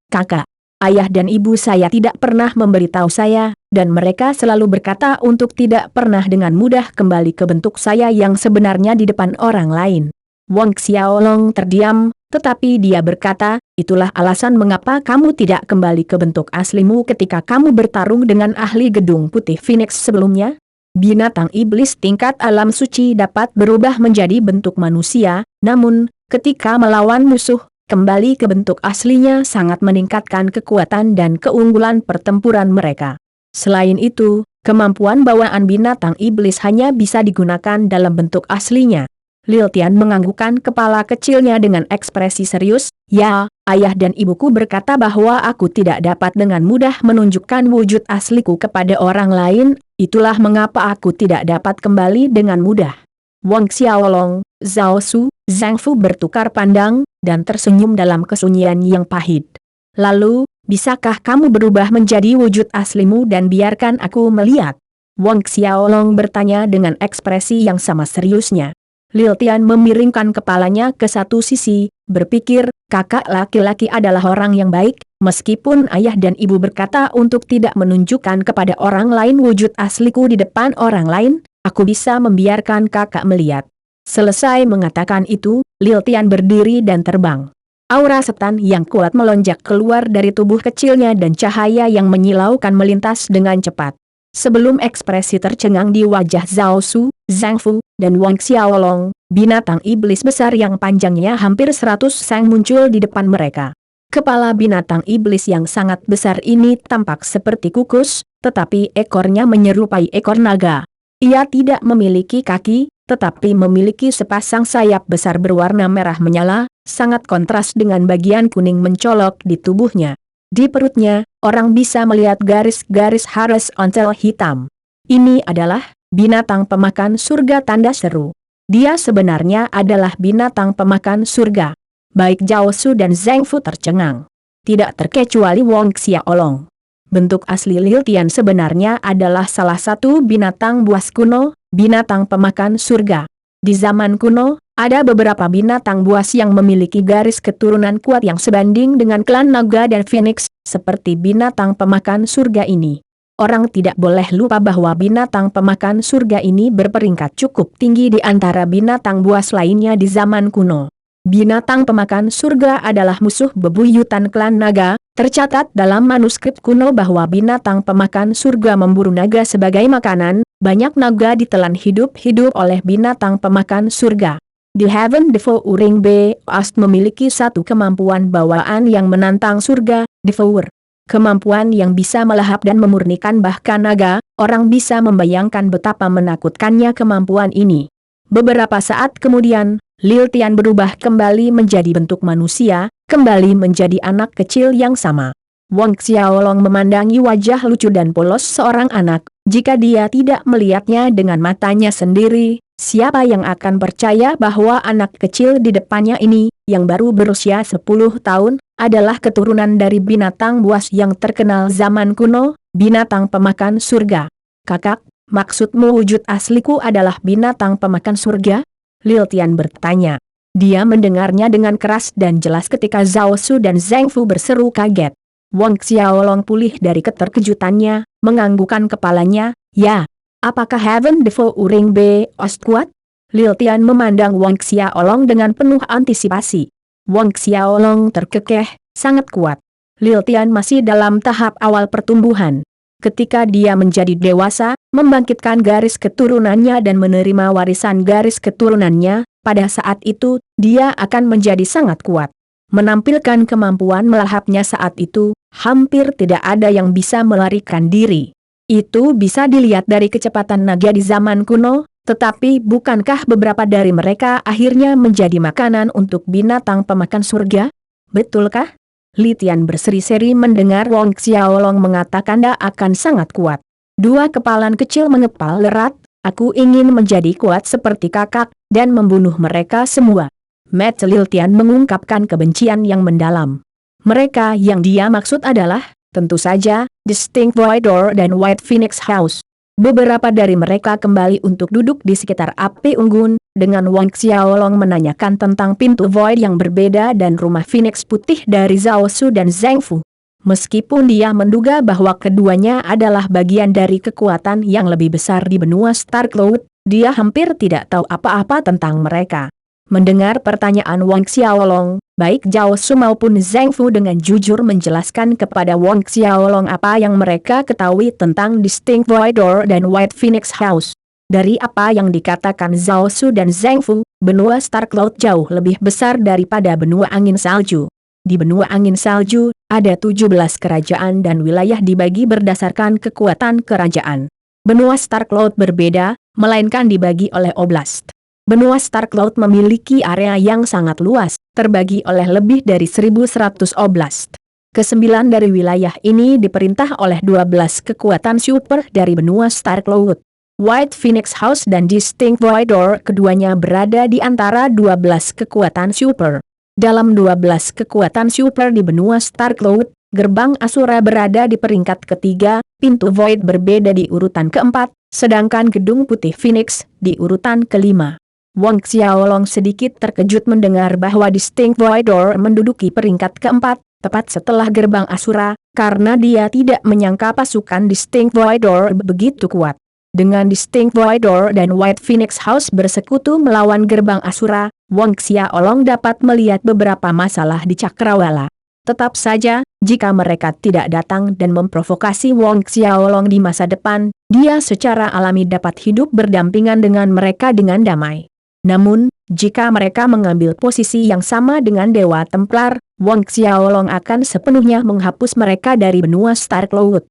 kakak. Ayah dan ibu saya tidak pernah memberitahu saya, dan mereka selalu berkata untuk tidak pernah dengan mudah kembali ke bentuk saya yang sebenarnya di depan orang lain. Wang Xiaolong terdiam, tetapi dia berkata, itulah alasan mengapa kamu tidak kembali ke bentuk aslimu ketika kamu bertarung dengan ahli gedung putih Phoenix sebelumnya? Binatang iblis tingkat alam suci dapat berubah menjadi bentuk manusia, namun, ketika melawan musuh, kembali ke bentuk aslinya sangat meningkatkan kekuatan dan keunggulan pertempuran mereka. Selain itu, kemampuan bawaan binatang iblis hanya bisa digunakan dalam bentuk aslinya. Lil Tian menganggukkan kepala kecilnya dengan ekspresi serius, ya, ayah dan ibuku berkata bahwa aku tidak dapat dengan mudah menunjukkan wujud asliku kepada orang lain, itulah mengapa aku tidak dapat kembali dengan mudah. Wang Xiaolong, Zhao Su, Zheng Fu bertukar pandang, dan tersenyum dalam kesunyian yang pahit. Lalu, bisakah kamu berubah menjadi wujud aslimu dan biarkan aku melihat? Wang Xiaolong bertanya dengan ekspresi yang sama seriusnya. Lil Tian memiringkan kepalanya ke satu sisi, berpikir, kakak laki-laki adalah orang yang baik, meskipun ayah dan ibu berkata untuk tidak menunjukkan kepada orang lain wujud asliku di depan orang lain, aku bisa membiarkan kakak melihat. Selesai mengatakan itu, Lil Tian berdiri dan terbang. Aura setan yang kuat melonjak keluar dari tubuh kecilnya dan cahaya yang menyilaukan melintas dengan cepat. Sebelum ekspresi tercengang di wajah Zhao Su, Zheng Fu, dan Wang Xiaolong, binatang iblis besar yang panjangnya hampir 100 sang muncul di depan mereka. Kepala binatang iblis yang sangat besar ini tampak seperti kukus, tetapi ekornya menyerupai ekor naga. Ia tidak memiliki kaki, tetapi memiliki sepasang sayap besar berwarna merah menyala, sangat kontras dengan bagian kuning mencolok di tubuhnya. Di perutnya, orang bisa melihat garis-garis horizontal hitam. Ini adalah binatang pemakan surga, tanda seru. Dia sebenarnya adalah binatang pemakan surga. Baik Zhao Su dan Zheng Fu tercengang. Tidak terkecuali Wang Xiaolong. Bentuk asli Lil Tian sebenarnya adalah salah satu binatang buas kuno, binatang pemakan surga. Di zaman kuno, ada beberapa binatang buas yang memiliki garis keturunan kuat yang sebanding dengan klan naga dan Phoenix, seperti binatang pemakan surga ini. Orang tidak boleh lupa bahwa binatang pemakan surga ini berperingkat cukup tinggi di antara binatang buas lainnya di zaman kuno. Binatang pemakan surga adalah musuh bebuyutan klan naga. Tercatat dalam manuskrip kuno bahwa binatang pemakan surga memburu naga sebagai makanan, banyak naga ditelan hidup-hidup oleh binatang pemakan surga. Di Heaven Devouring Beast memiliki satu kemampuan bawaan yang menantang surga, Devour. Kemampuan yang bisa melahap dan memurnikan bahkan naga, orang bisa membayangkan betapa menakutkannya kemampuan ini. Beberapa saat kemudian, Lil Tian berubah kembali menjadi bentuk manusia, kembali menjadi anak kecil yang sama. Wang Xiaolong memandangi wajah lucu dan polos seorang anak, jika dia tidak melihatnya dengan matanya sendiri, siapa yang akan percaya bahwa anak kecil di depannya ini, yang baru berusia 10 tahun, adalah keturunan dari binatang buas yang terkenal zaman kuno, binatang pemakan surga. Kakak, maksudmu wujud asliku adalah binatang pemakan surga? Lil Tian bertanya. Dia mendengarnya dengan keras dan jelas ketika Zhao Su dan Zheng Fu berseru kaget. Wang Xiaolong pulih dari keterkejutannya, menganggukkan kepalanya, ya. Apakah Heaven Devouring Beast kuat? Lil Tian memandang Wang Xiaolong dengan penuh antisipasi. Wang Xiaolong terkekeh, sangat kuat. Lil Tian masih dalam tahap awal pertumbuhan. Ketika dia menjadi dewasa, membangkitkan garis keturunannya dan menerima warisan garis keturunannya, pada saat itu, dia akan menjadi sangat kuat. Menampilkan kemampuan melahapnya saat itu, hampir tidak ada yang bisa melarikan diri. Itu bisa dilihat dari kecepatan naga di zaman kuno, tetapi bukankah beberapa dari mereka akhirnya menjadi makanan untuk binatang pemakan surga? Betulkah? Li Tian berseri-seri mendengar Wang Xiaolong mengatakan dia akan sangat kuat. Dua kepalan kecil mengepal erat, aku ingin menjadi kuat seperti kakak, dan membunuh mereka semua. Mata Lil Tian mengungkapkan kebencian yang mendalam. Mereka yang dia maksud adalah, tentu saja, Distinct Void Door dan White Phoenix House. Beberapa dari mereka kembali untuk duduk di sekitar api unggun, dengan Wang Xiaolong menanyakan tentang pintu Void yang berbeda dan rumah Phoenix putih dari Zhao Su dan Zheng Fu. Meskipun dia menduga bahwa keduanya adalah bagian dari kekuatan yang lebih besar di benua Star Cloud, dia hampir tidak tahu apa-apa tentang mereka. Mendengar pertanyaan Wang Xiaolong, baik Zhao Su maupun Zheng Fu dengan jujur menjelaskan kepada Wang Xiaolong apa yang mereka ketahui tentang Distinct Void Door dan White Phoenix House. Dari apa yang dikatakan Zhao Su dan Zheng Fu, benua Star Cloud jauh lebih besar daripada benua angin salju. Di benua angin salju, ada 17 kerajaan dan wilayah dibagi berdasarkan kekuatan kerajaan. Benua Star Cloud berbeda, melainkan dibagi oleh oblast. Benua Star Cloud memiliki area yang sangat luas, terbagi oleh lebih dari 1.100 oblast. Kesembilan dari wilayah ini diperintah oleh 12 kekuatan super dari benua Star Cloud. White Phoenix House dan Distinct Void Door keduanya berada di antara 12 kekuatan super. Dalam 12 kekuatan super di benua Star Cloud, gerbang Asura berada di peringkat ketiga, pintu Void berbeda di urutan keempat, sedangkan gedung putih Phoenix di urutan kelima. Wang Xiaolong sedikit terkejut mendengar bahwa Distinct Void Door menduduki peringkat keempat, tepat setelah gerbang Asura, karena dia tidak menyangka pasukan Distinct Void Door begitu kuat. Dengan Distinct Void Door dan White Phoenix House bersekutu melawan gerbang Asura, Wang Xiaolong dapat melihat beberapa masalah di Cakrawala. Tetap saja, jika mereka tidak datang dan memprovokasi Wang Xiaolong di masa depan, dia secara alami dapat hidup berdampingan dengan mereka dengan damai. Namun, jika mereka mengambil posisi yang sama dengan Dewa Templar, Wang Xiaolong akan sepenuhnya menghapus mereka dari benua Star Cloud.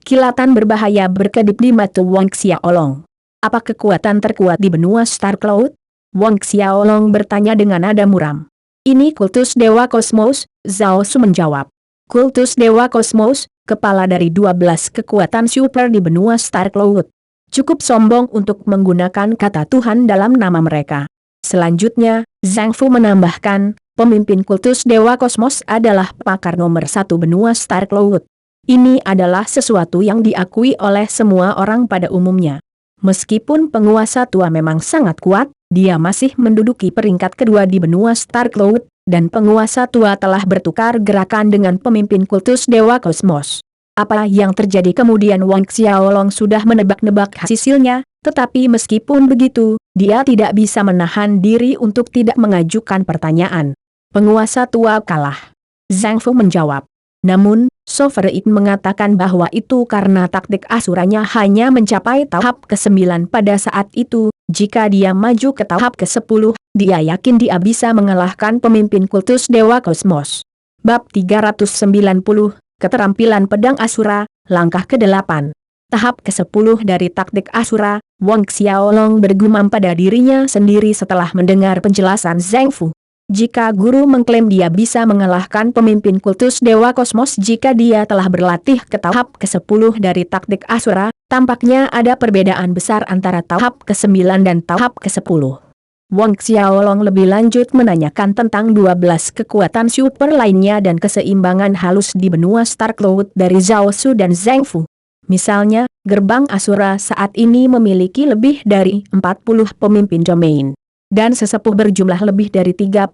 Kilatan berbahaya berkedip di mata Wang Xiaolong. Apa kekuatan terkuat di benua Star Cloud? Wang Xiaolong bertanya dengan nada muram. Ini kultus Dewa Kosmos, Zhao Su menjawab. Kultus Dewa Kosmos, kepala dari 12 kekuatan super di benua Star Cloud. Cukup sombong untuk menggunakan kata Tuhan dalam nama mereka. Selanjutnya, Zhang Fu menambahkan, pemimpin kultus Dewa Kosmos adalah pakar nomor 1 benua Star Cloud. Ini adalah sesuatu yang diakui oleh semua orang pada umumnya. Meskipun penguasa tua memang sangat kuat, dia masih menduduki peringkat kedua di benua Star Cloud, dan penguasa tua telah bertukar gerakan dengan pemimpin kultus Dewa Kosmos. Apa yang terjadi kemudian Wang Xiaolong sudah menebak-nebak hasilnya, tetapi meskipun begitu, dia tidak bisa menahan diri untuk tidak mengajukan pertanyaan. Penguasa tua kalah. Zhang Fu menjawab. Namun, Sovereign mengatakan bahwa itu karena taktik asuranya hanya mencapai tahap ke-9 pada saat itu, jika dia maju ke tahap ke-10, dia yakin dia bisa mengalahkan pemimpin kultus Dewa Kosmos. Bab 390, Keterampilan Pedang Asura, Langkah ke-8. Tahap ke-10 dari taktik Asura, Wang Xiaolong bergumam pada dirinya sendiri setelah mendengar penjelasan Zhang Fu. Jika guru mengklaim dia bisa mengalahkan pemimpin kultus Dewa Kosmos jika dia telah berlatih ke tahap ke-10 dari taktik Asura, tampaknya ada perbedaan besar antara tahap ke-9 dan tahap ke-10. Wang Xiaolong lebih lanjut menanyakan tentang 12 kekuatan super lainnya dan keseimbangan halus di benua Star Cloud dari Zhao Su dan Zhang Fu. Misalnya, gerbang Asura saat ini memiliki lebih dari 40 pemimpin domain. dan sesepuh berjumlah lebih dari 30.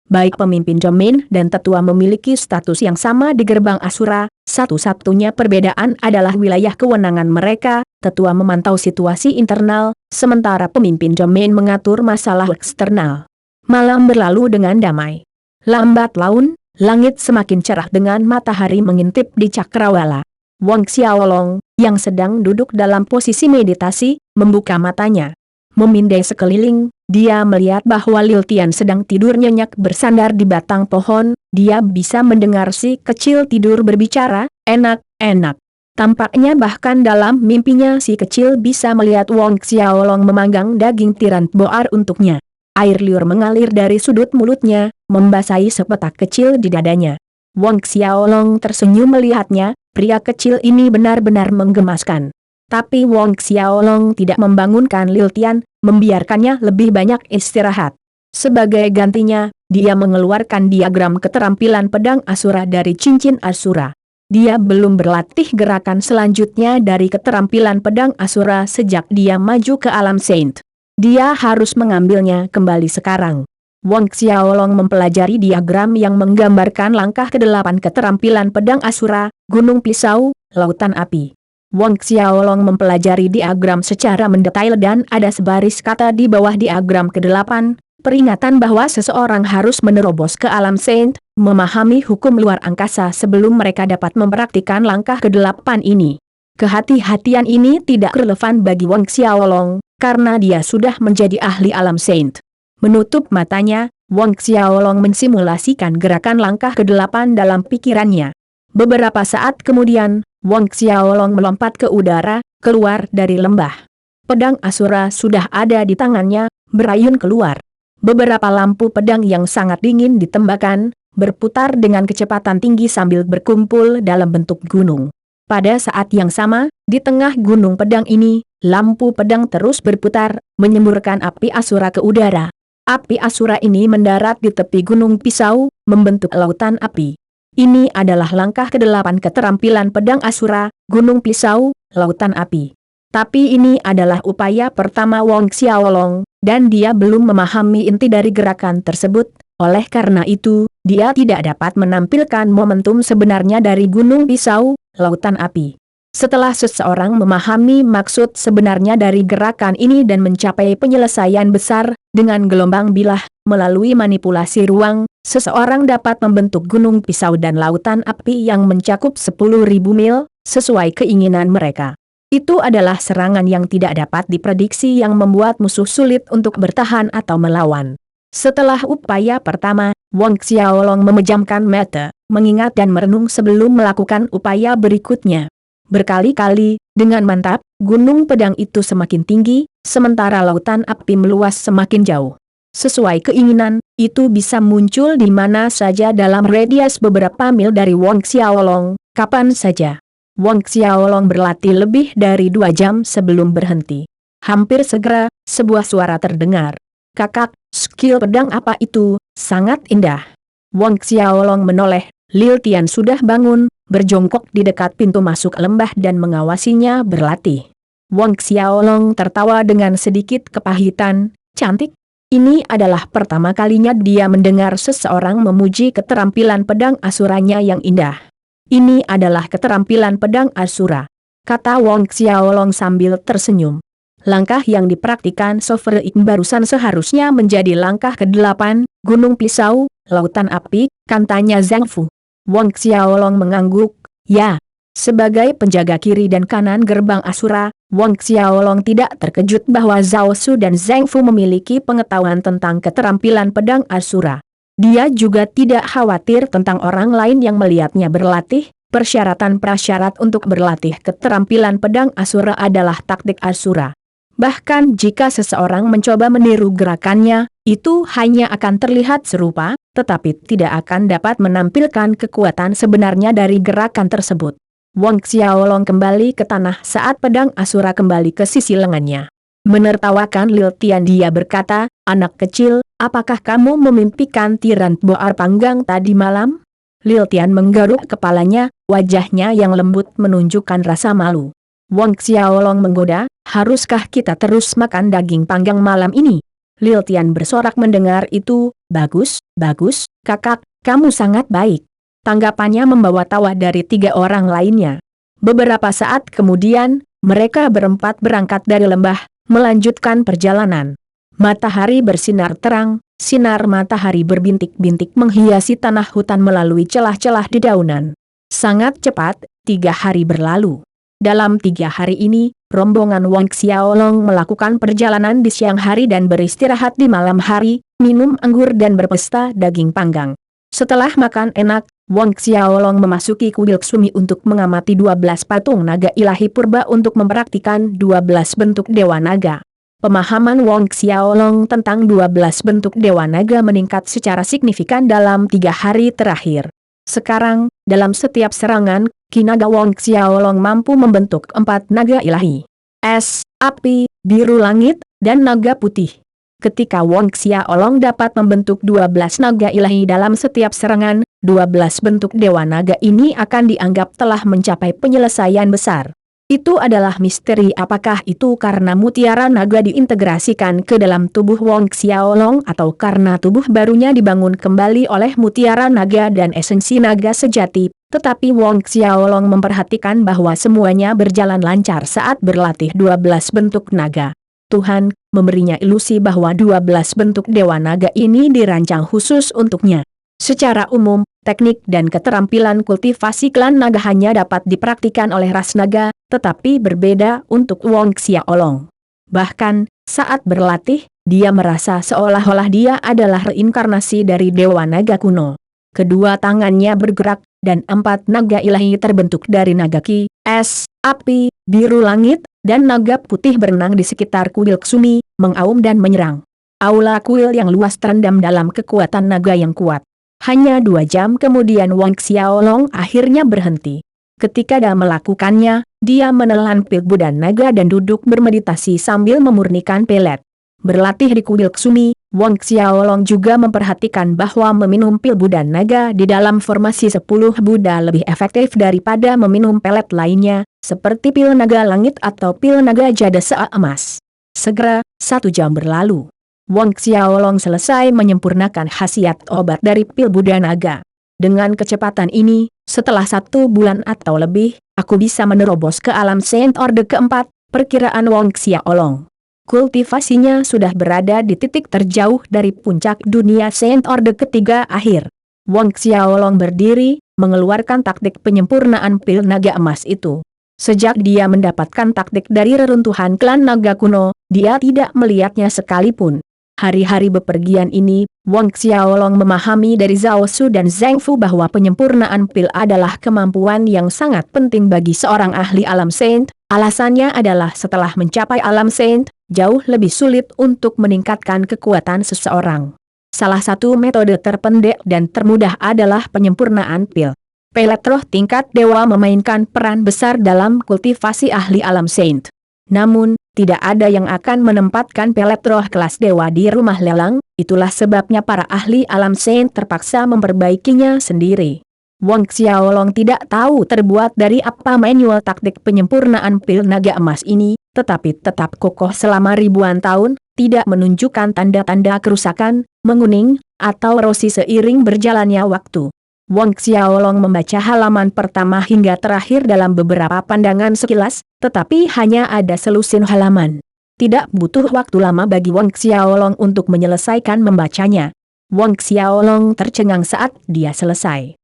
Baik pemimpin Jomin dan tetua memiliki status yang sama di gerbang Asura, satu-satunya perbedaan adalah wilayah kewenangan mereka. Tetua memantau situasi internal, sementara pemimpin Jomin mengatur masalah eksternal. Malam berlalu dengan damai. Lambat laun, langit semakin cerah dengan matahari mengintip di cakrawala. Wang Xiaolong, yang sedang duduk dalam posisi meditasi, membuka matanya. Memindai sekeliling, dia melihat bahwa Lil Tian sedang tidur nyenyak bersandar di batang pohon. Dia bisa mendengar si kecil tidur berbicara, enak-enak. Tampaknya bahkan dalam mimpinya si kecil bisa melihat Wang Xiaolong memanggang daging tiran boar untuknya. Air liur mengalir dari sudut mulutnya, membasahi sepetak kecil di dadanya. Wang Xiaolong tersenyum melihatnya, pria kecil ini benar-benar menggemaskan. Tapi Wang Xiaolong tidak membangunkan Lil Tian, membiarkannya lebih banyak istirahat. Sebagai gantinya, dia mengeluarkan diagram keterampilan pedang Asura dari cincin Asura. Dia belum berlatih gerakan selanjutnya dari keterampilan pedang Asura sejak dia maju ke alam Saint. Dia harus mengambilnya kembali sekarang. Wang Xiaolong mempelajari diagram yang menggambarkan langkah ke-8 keterampilan pedang Asura, Gunung Pisau, Lautan Api. Wang Xiaolong mempelajari diagram secara mendetail dan ada sebaris kata di bawah diagram ke-8, peringatan bahwa seseorang harus menerobos ke alam Saint, memahami hukum luar angkasa sebelum mereka dapat mempraktikkan langkah ke-8 ini. Kehati-hatian ini tidak relevan bagi Wang Xiaolong, karena dia sudah menjadi ahli alam Saint. Menutup matanya, Wang Xiaolong mensimulasikan gerakan langkah ke-8 dalam pikirannya. Beberapa saat kemudian, Wang Xiaolong melompat ke udara, keluar dari lembah. Pedang Asura sudah ada di tangannya, berayun keluar. Beberapa lampu pedang yang sangat dingin ditembakkan, berputar dengan kecepatan tinggi sambil berkumpul dalam bentuk gunung. Pada saat yang sama, di tengah gunung pedang ini, lampu pedang terus berputar, menyemburkan api Asura ke udara. Api Asura ini mendarat di tepi gunung Pisau, membentuk lautan api. Ini adalah langkah ke-8 keterampilan pedang Asura, Gunung Pisau, Lautan Api. Tapi ini adalah upaya pertama Wang Xiaolong, dan dia belum memahami inti dari gerakan tersebut. Oleh karena itu, dia tidak dapat menampilkan momentum sebenarnya dari Gunung Pisau, Lautan Api. Setelah seseorang memahami maksud sebenarnya dari gerakan ini dan mencapai penyelesaian besar, dengan gelombang bilah, melalui manipulasi ruang, seseorang dapat membentuk gunung pisau dan lautan api yang mencakup 10.000 mil, sesuai keinginan mereka. Itu adalah serangan yang tidak dapat diprediksi yang membuat musuh sulit untuk bertahan atau melawan. Setelah upaya pertama, Wang Xiaolong memejamkan mata, mengingat dan merenung sebelum melakukan upaya berikutnya. Berkali-kali, dengan mantap, gunung pedang itu semakin tinggi, sementara lautan api meluas semakin jauh. Sesuai keinginan, itu bisa muncul di mana saja dalam radius beberapa mil dari Wang Xiaolong, kapan saja. Wang Xiaolong berlatih lebih dari 2 jam sebelum berhenti. Hampir segera, sebuah suara terdengar. Kakak, skill pedang apa itu, sangat indah. Wang Xiaolong menoleh, Lil Tian sudah bangun, berjongkok di dekat pintu masuk lembah dan mengawasinya berlatih. Wang Xiaolong tertawa dengan sedikit kepahitan, cantik. Ini adalah pertama kalinya dia mendengar seseorang memuji keterampilan pedang Asuranya yang indah. Ini adalah keterampilan pedang Asura, kata Wang Xiaolong sambil tersenyum. Langkah yang dipraktikan Sovereign barusan seharusnya menjadi langkah ke-8, Gunung Pisau, Lautan Api, kan tanya Zhang Fu. Wang Xiaolong mengangguk, ya. Sebagai penjaga kiri dan kanan gerbang Asura, Wang Xiaolong tidak terkejut bahwa Zhao Su dan Zhang Fu memiliki pengetahuan tentang keterampilan pedang Asura. Dia juga tidak khawatir tentang orang lain yang melihatnya berlatih. Persyaratan prasyarat untuk berlatih keterampilan pedang Asura adalah taktik Asura. Bahkan jika seseorang mencoba meniru gerakannya, itu hanya akan terlihat serupa, tetapi tidak akan dapat menampilkan kekuatan sebenarnya dari gerakan tersebut. Wang Xiaolong kembali ke tanah saat pedang Asura kembali ke sisi lengannya. Menertawakan Lil Tian dia berkata, anak kecil, apakah kamu memimpikan tiran boar panggang tadi malam? Lil Tian menggaruk kepalanya, wajahnya yang lembut menunjukkan rasa malu. Wang Xiaolong menggoda, haruskah kita terus makan daging panggang malam ini? Lil Tian bersorak mendengar itu. Bagus, bagus, kakak, kamu sangat baik. Tanggapannya membawa tawa dari 3 orang lainnya. Beberapa saat kemudian, mereka berempat berangkat dari lembah, melanjutkan perjalanan. Matahari bersinar terang, sinar matahari berbintik-bintik menghiasi tanah hutan melalui celah-celah dedaunan. Sangat cepat, 3 hari berlalu. Dalam 3 hari ini, rombongan Wang Xiaolong melakukan perjalanan di siang hari dan beristirahat di malam hari, minum anggur dan berpesta daging panggang. Setelah makan enak, Wang Xiaolong memasuki kuil Sumi untuk mengamati 12 patung naga ilahi purba untuk mempraktikkan 12 bentuk dewa naga. Pemahaman Wang Xiaolong tentang 12 bentuk dewa naga meningkat secara signifikan dalam 3 hari terakhir. Sekarang, dalam setiap serangan, Ki Naga Wang Xiaolong mampu membentuk 4 naga ilahi. Es, api, biru langit, dan naga putih. Ketika Wang Xiaolong dapat membentuk 12 naga ilahi dalam setiap serangan, 12 bentuk dewa naga ini akan dianggap telah mencapai penyelesaian besar. Itu adalah misteri, apakah itu karena mutiara naga diintegrasikan ke dalam tubuh Wang Xiaolong atau karena tubuh barunya dibangun kembali oleh mutiara naga dan esensi naga sejati, tetapi Wang Xiaolong memperhatikan bahwa semuanya berjalan lancar saat berlatih 12 bentuk naga. Tuhan memberinya ilusi bahwa 12 bentuk dewa naga ini dirancang khusus untuknya. Secara umum, teknik dan keterampilan kultivasi klan naga hanya dapat dipraktikkan oleh ras naga, tetapi berbeda untuk Wang Xiaolong. Bahkan, saat berlatih, dia merasa seolah-olah dia adalah reinkarnasi dari dewa naga kuno. Kedua tangannya bergerak, dan 4 naga ilahi terbentuk dari naga ki, es, api, biru langit, dan naga putih berenang di sekitar kuil Sumi, mengaum dan menyerang. Aula kuil yang luas terendam dalam kekuatan naga yang kuat. Hanya 2 jam kemudian Wang Xiaolong akhirnya berhenti. Ketika dia melakukannya, dia menelan pil budan naga dan duduk bermeditasi sambil memurnikan pelet. Berlatih di kuil Sumi, Wang Xiaolong juga memperhatikan bahwa meminum pil budan naga di dalam formasi 10 Buddha lebih efektif daripada meminum pelet lainnya, seperti pil naga langit atau pil naga jada emas. Segera, 1 jam berlalu. Wang Xiaolong selesai menyempurnakan khasiat obat dari pil Buddha naga. Dengan kecepatan ini, setelah 1 bulan atau lebih, aku bisa menerobos ke alam Saint Orde keempat, perkiraan Wang Xiaolong. Kultivasinya sudah berada di titik terjauh dari puncak dunia Saint Orde ketiga akhir. Wang Xiaolong berdiri, mengeluarkan taktik penyempurnaan pil naga emas itu. Sejak dia mendapatkan taktik dari reruntuhan klan naga kuno, dia tidak melihatnya sekalipun. Hari-hari bepergian ini, Wang Xiaolong memahami dari Zhao Su dan Zheng Fu bahwa penyempurnaan pil adalah kemampuan yang sangat penting bagi seorang ahli alam Saint. Alasannya adalah setelah mencapai alam Saint, jauh lebih sulit untuk meningkatkan kekuatan seseorang. Salah satu metode terpendek dan termudah adalah penyempurnaan pil. Pelet roh tingkat dewa memainkan peran besar dalam kultivasi ahli alam Saint. Namun, tidak ada yang akan menempatkan pelet roh kelas dewa di rumah lelang, itulah sebabnya para ahli alam Saint terpaksa memperbaikinya sendiri. Wang Xiaolong tidak tahu terbuat dari apa manual taktik penyempurnaan pil naga emas ini, tetapi tetap kokoh selama ribuan tahun, tidak menunjukkan tanda-tanda kerusakan, menguning, atau erosi seiring berjalannya waktu. Wang Xiaolong membaca halaman pertama hingga terakhir dalam beberapa pandangan sekilas, tetapi hanya ada selusin halaman. Tidak butuh waktu lama bagi Wang Xiaolong untuk menyelesaikan membacanya. Wang Xiaolong tercengang saat dia selesai.